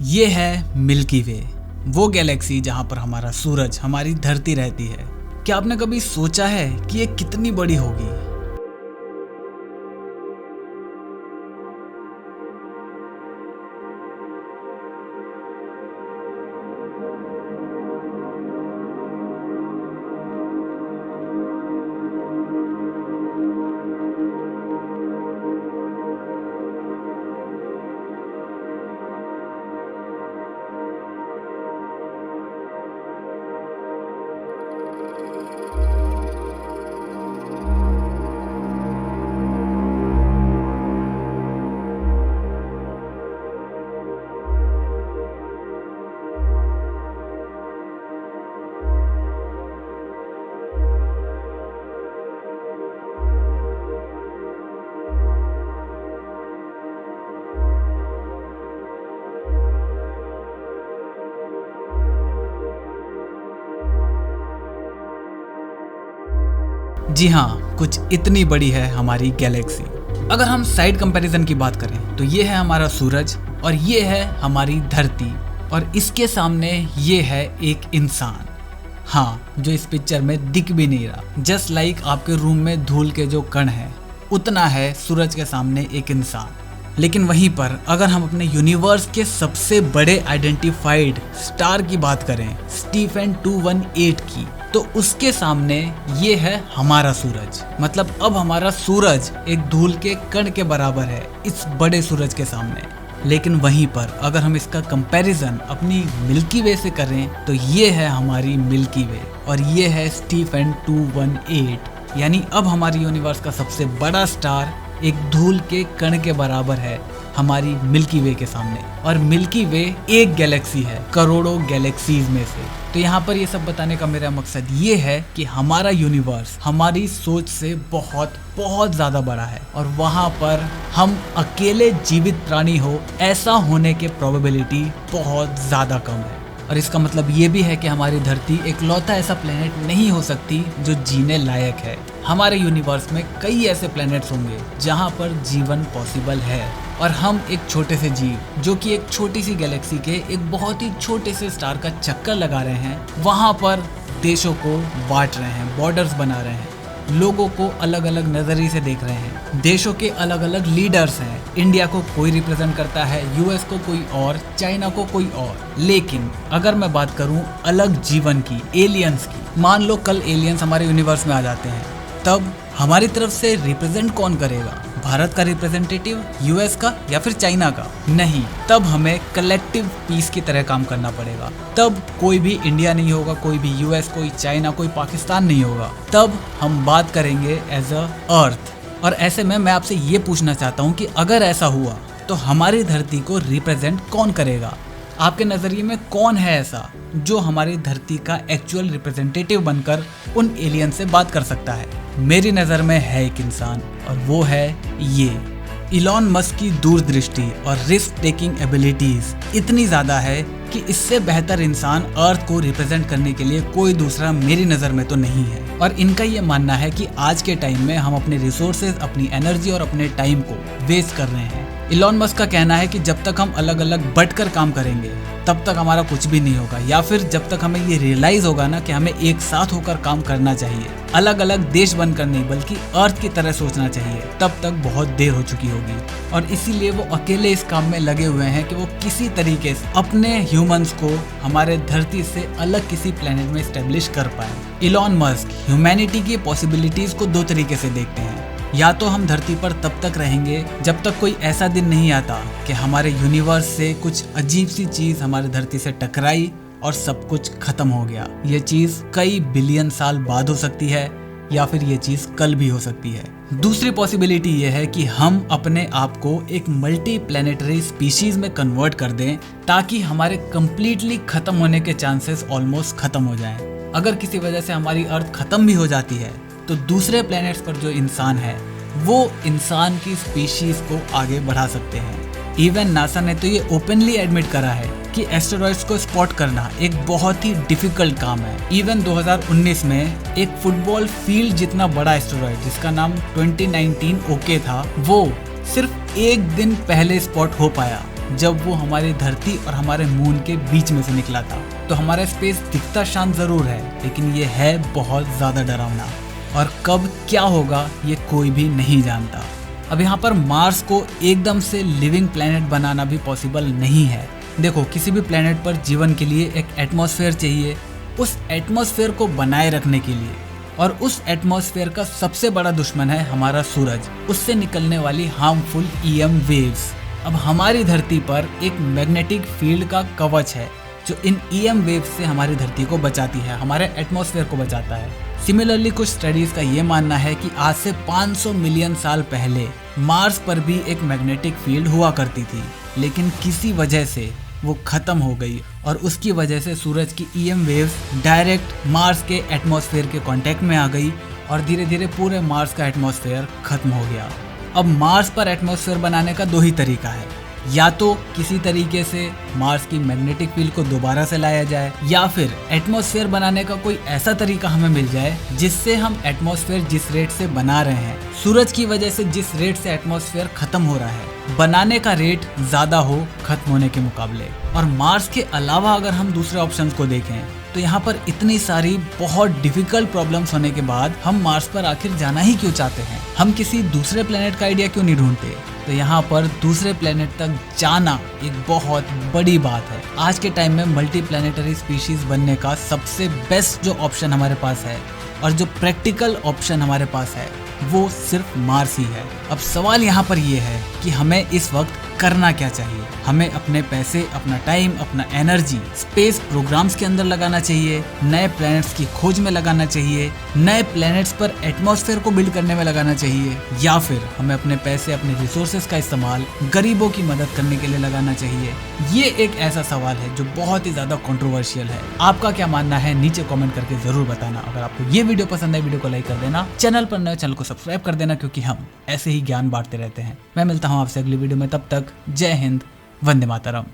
ये है मिल्की वे, वो गैलेक्सी जहाँ पर हमारा सूरज, हमारी धरती रहती है। क्या आपने कभी सोचा है कि ये कितनी बड़ी होगी? जी हाँ, कुछ इतनी बड़ी है हमारी गैलेक्सी। अगर हम साइड कंपैरिजन की बात करें तो ये है हमारा सूरज और ये है हमारी धरती, और इसके सामने ये है एक इंसान। हाँ, जो इस पिक्चर में दिख भी नहीं रहा। जस्ट लाइक आपके रूम में धूल के जो कण है, उतना है सूरज के सामने एक इंसान। लेकिन वहीं पर अगर हम अपने यूनिवर्स के सबसे बड़े आइडेंटिफाइड स्टार की बात करें, स्टीफन 218 की, तो उसके सामने ये है हमारा सूरज। मतलब अब हमारा सूरज एक धूल के कण के बराबर है इस बड़े सूरज के सामने। लेकिन वहीं पर अगर हम इसका कंपैरिजन अपनी मिल्की वे से करें तो ये है हमारी मिल्की वे और ये है स्टीफन 218। यानी अब हमारी यूनिवर्स का सबसे बड़ा स्टार एक धूल के कण के बराबर है हमारी मिल्की वे के सामने। और मिल्की वे एक गैलेक्सी है करोड़ों गैलेक्सीज में से। तो यहाँ पर ये सब बताने का मेरा मकसद ये है कि हमारा यूनिवर्स हमारी सोच से बहुत बहुत ज्यादा बड़ा है, और वहाँ पर हम अकेले जीवित प्राणी हो ऐसा होने के प्रोबेबिलिटी बहुत ज्यादा कम है। और इसका मतलब ये भी है कि हमारी धरती एकलौता ऐसा प्लेनेट नहीं हो सकती जो जीने लायक है। हमारे यूनिवर्स में कई ऐसे प्लेनेट्स होंगे जहाँ पर जीवन पॉसिबल है, और हम एक छोटे से जीव जो कि एक छोटी सी गैलेक्सी के एक बहुत ही छोटे से स्टार का चक्कर लगा रहे हैं, वहाँ पर देशों को बांट रहे हैं, बॉर्डर्स बना रहे हैं, लोगों को अलग अलग नजरिए से देख रहे हैं। देशों के अलग अलग लीडर्स हैं। इंडिया को कोई रिप्रेजेंट करता है, यूएस को कोई और, चाइना को कोई और। लेकिन अगर मैं बात करूं अलग जीवन की, एलियंस की, मान लो कल एलियंस हमारे यूनिवर्स में आ जाते हैं, तब हमारी तरफ से रिप्रेजेंट कौन करेगा? भारत का रिप्रेजेंटेटिव, यूएस का, या फिर चाइना का? नहीं, तब हमें कलेक्टिव पीस की तरह काम करना पड़ेगा। तब कोई भी इंडिया नहीं होगा, कोई भी यूएस, कोई चाइना, कोई पाकिस्तान नहीं होगा। तब हम बात करेंगे एज अ अर्थ। और ऐसे में मैं आपसे ये पूछना चाहता हूँ कि अगर ऐसा हुआ तो हमारी धरती को रिप्रेजेंट कौन करेगा? आपके नज़रिए में कौन है ऐसा जो हमारी धरती का एक्चुअल रिप्रेजेंटेटिव बनकर उन एलियन से बात कर सकता है? मेरी नज़र में है एक इंसान, और वो है ये इलॉन मस्क की दूरदृष्टि और रिस्क टेकिंग एबिलिटीज इतनी ज़्यादा है कि इससे बेहतर इंसान अर्थ को रिप्रेजेंट करने के लिए कोई दूसरा मेरी नज़र में तो नहीं है। और इनका ये मानना है कि आज के टाइम में हम अपने रिसोर्सेज, अपनी एनर्जी और अपने टाइम को वेस्ट कर रहे हैं। इलॉन मस्क का कहना है कि जब तक हम अलग अलग बंटकर काम करेंगे तब तक हमारा कुछ भी नहीं होगा, या फिर जब तक हमें ये रियलाइज होगा ना कि हमें एक साथ होकर काम करना चाहिए, अलग अलग देश बनकर नहीं बल्कि अर्थ की तरह सोचना चाहिए, तब तक बहुत देर हो चुकी होगी। और इसीलिए वो अकेले इस काम में लगे हुए हैं कि वो किसी तरीके से अपने ह्यूमंस को हमारे धरती से अलग किसी प्लेनेट में स्टेब्लिश कर पाए। इलॉन मस्क ह्यूमैनिटी की पॉसिबिलिटीज को दो तरीके से देखते हैं। या तो हम धरती पर तब तक रहेंगे जब तक कोई ऐसा दिन नहीं आता कि हमारे यूनिवर्स से कुछ अजीब सी चीज हमारे धरती से टकराई और सब कुछ खत्म हो गया। ये चीज कई बिलियन साल बाद हो सकती है, या फिर ये चीज कल भी हो सकती है। दूसरी पॉसिबिलिटी ये है कि हम अपने आप को एक मल्टी प्लेनेटरी स्पीशीज में कन्वर्ट कर दें ताकि हमारे कंप्लीटली खत्म होने के चांसेस ऑलमोस्ट खत्म हो जाएं। अगर किसी वजह से हमारी अर्थ खत्म भी हो जाती है तो दूसरे प्लैनेट्स पर जो इंसान है वो इंसान की स्पीशीज को आगे बढ़ा सकते हैं। इवन नासा ने तो ये ओपनली एडमिट करा है कि एस्टेरॉइड्स को स्पॉट करना एक बहुत ही डिफिकल्ट काम है। इवन 2019 में एक फुटबॉल फील्ड जितना बड़ा एस्टेरॉइड जिसका नाम 2019 ओके था, वो सिर्फ एक दिन पहले स्पॉट हो पाया। जब वो हमारी धरती और हमारे मून के बीच में से निकला था। तो हमारा स्पेस दिखता शांत जरूर है, लेकिन ये है बहुत ज्यादा डरावना, और कब क्या होगा ये कोई भी नहीं जानता। अब यहाँ पर मार्स को एकदम से लिविंग प्लेनेट बनाना भी पॉसिबल नहीं है। देखो, किसी भी प्लेनेट पर जीवन के लिए एक एटमॉस्फेयर चाहिए। उस एटमॉस्फेयर को बनाए रखने के लिए, और उस एटमॉस्फेयर का सबसे बड़ा दुश्मन है हमारा सूरज, उससे निकलने वाली हार्मफुल EM वेव्स। अब हमारी धरती पर एक मैग्नेटिक फील्ड का कवच है जो इन EM वेव्स से हमारी धरती को बचाती है, हमारे एटमॉस्फेयर को बचाता है। सिमिलरली कुछ स्टडीज का ये मानना है कि आज से 500 मिलियन साल पहले मार्स पर भी एक मैग्नेटिक फील्ड हुआ करती थी, लेकिन किसी वजह से वो खत्म हो गई, और उसकी वजह से सूरज की EM वेव्स डायरेक्ट मार्स के एटमॉस्फेयर के कांटेक्ट में आ गई, और धीरे धीरे पूरे मार्स का एटमॉस्फेयर खत्म हो गया। अब मार्स पर एटमॉस्फेयर बनाने का दो ही तरीका है, या तो किसी तरीके से मार्स की मैग्नेटिक फील्ड को दोबारा से लाया जाए, या फिर एटमॉस्फेयर बनाने का कोई ऐसा तरीका हमें मिल जाए जिससे हम एटमॉस्फेयर जिस रेट से बना रहे हैं, सूरज की वजह से जिस रेट से एटमॉस्फेयर खत्म हो रहा है, बनाने का रेट ज्यादा हो खत्म होने के मुकाबले। और मार्स के अलावा अगर हम दूसरे ऑप्शंस को देखें तो यहाँ पर इतनी सारी बहुत डिफिकल्ट प्रॉब्लम्स होने के बाद हम मार्स पर आखिर जाना ही क्यों चाहते हैं? हम किसी दूसरे प्लेनेट का आइडिया क्यों नहीं ढूंढते? तो यहाँ पर दूसरे प्लेनेट तक जाना एक बहुत बड़ी बात है। आज के टाइम में मल्टी प्लेनेटरी स्पीशीज बनने का सबसे बेस्ट जो ऑप्शन हमारे पास है, और जो प्रैक्टिकल ऑप्शन हमारे पास है, वो सिर्फ मार्स ही है। अब सवाल यहाँ पर ये है कि हमें इस वक्त करना क्या चाहिए? हमें अपने पैसे, अपना टाइम, अपना एनर्जी स्पेस प्रोग्राम्स के अंदर लगाना चाहिए, नए प्लैनेट्स की खोज में लगाना चाहिए, नए प्लैनेट्स पर एटमॉस्फेयर को बिल्ड करने में लगाना चाहिए, या फिर हमें अपने पैसे, अपने रिसोर्सेज का इस्तेमाल गरीबों की मदद करने के लिए लगाना चाहिए? ये एक ऐसा सवाल है जो बहुत ही ज्यादा कंट्रोवर्शियल है। आपका क्या मानना है नीचे कमेंट करके जरूर बताना। अगर आपको ये वीडियो पसंद है, वीडियो को लाइक कर देना, चैनल पर नए चैनल को सब्सक्राइब कर देना, क्योंकि हम ऐसे ही ज्ञान बांटते रहते हैं। मैं मिलता हूँ आपसे अगली वीडियो में, तब तक जय हिंद, वंदे मातरम।